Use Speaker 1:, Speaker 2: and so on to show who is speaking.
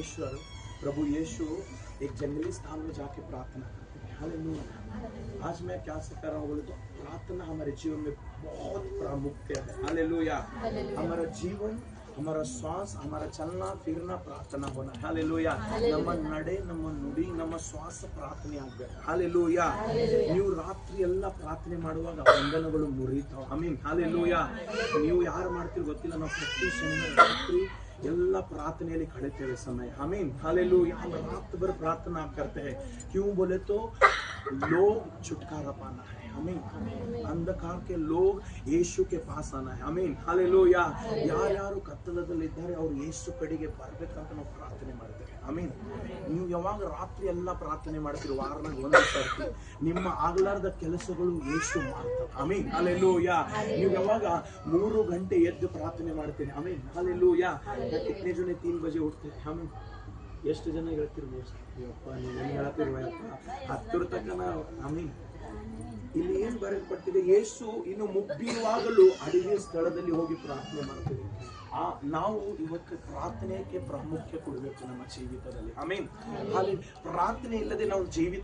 Speaker 1: परमेश्वर प्रभु यीशु एक जंगली स्थान में जाके प्रार्थना करते हैं। हालेलुया। आज मैं क्या से कर रहा हूँ बोले तो प्रार्थना हमारे जीवन में बहुत प्रामुख्य है। हालेलुया। हमारा जीवन, हमारा श्वास, हमारा चलना फिरना प्रार्थना होना। हालेलुया। ನಮ್ಮ ನಡೆ, ನಮ್ಮ ನುಡಿ, ನಮ್ಮ ಶ್ವಾಸ ಪ್ರಾರ್ಥನೆ ಆಗ್ಬೇಕು। ಹಾಲೆಲೂಯಾ। ನೀವು ರಾತ್ರಿ ಎಲ್ಲ ಪ್ರಾರ್ಥನೆ ಮಾಡುವಾಗ ಬಂಧನಗಳು ಮುರಿತಾವ। ಆಮೀನ್। ಹಾಲೆಲೂಯಾ। ನೀವು ಯಾರು ಮಾಡ್ತೀರಿ ಗೊತ್ತಿಲ್ಲ, ನಾವು ಪ್ರತಿ ಶನಿವಾರ ರಾತ್ರಿ ಎಲ್ಲ प्रार्थनेಯಲ್ಲಿ ಕಳೆತೇವೆ समय। आमीन। हालेलुया। हम रात भर प्रार्थना करते हैं। क्यों बोले तो लोग छुटकारा पाना है। आमीन। अंधकार के लोग यीशु के पास आना है। आमीन। हालेलुया। ಯಾರ್ಯಾರು ಕತ್ತಲದಲ್ಲಿದ್ದಾರೆ ಅವರು ಯೇಸು ಕಡೆಗೆ ಬರ್ಬೇಕಂತ ನಾವು ಪ್ರಾರ್ಥನೆ ಮಾಡ್ತೇವೆ। ಆಮೀನ್। ನೀವು ಯಾವಾಗ ರಾತ್ರಿ ಎಲ್ಲ ಪ್ರಾರ್ಥನೆ ಮಾಡ್ತೀರಿ, ವಾರನಾಗ ಒಂದು ಸರ್ತಿ ನಿಮ್ಮ ಆಗ್ಲಾರ್ದ ಕೆಲಸಗಳು ಯೇಸು ಮಾಡ್ತಾರೆ। ಆಮೀನ್। ಹಾಲೆಲೂಯಾ। ನೀವು ಯಾವಾಗ 3 ಗಂಟೆ ಎದ್ದು ಪ್ರಾರ್ಥನೆ ಮಾಡ್ತೀರಿ। ಆಮೀನ್। ಹಾಲೆಲೂಯಾ। कितने जने 3 बजे उठते हैं? हम ಎಷ್ಟು ಜನ ಹೇಳ್ತಿರ್ಬೋದು? ಯಪ್ಪ ನೀವೇನು ಹೇಳ್ತಿರ್ವಪ್ಪ, ಹತ್ತಿರ ತನಕ ಆಮೀನ್। ಇಲ್ಲಿ ಏನ್ ಬರೆಯಲ್ಪಟ್ಟಿದೆ, ಯೇಸು ಇನ್ನು ಮುಗ್ಬಿರುವಾಗಲೂ ಅಡಿಗೆ ಸ್ಥಳದಲ್ಲಿ ಹೋಗಿ ಪ್ರಾರ್ಥನೆ ಮಾಡ್ತೀವಿ। ನಾವು ಇವತ್ತು ಪ್ರಾರ್ಥನೆಗೆ ಪ್ರಾಮುಖ್ಯ ಕೊಡಬೇಕು ನಮ್ಮ ಜೀವಿತದಲ್ಲಿ। ಆಮೀನ್। ಹಾಗೆ ಪ್ರಾರ್ಥನೆ ಇಲ್ಲದೆ ನಾವು ಜೀವಿತ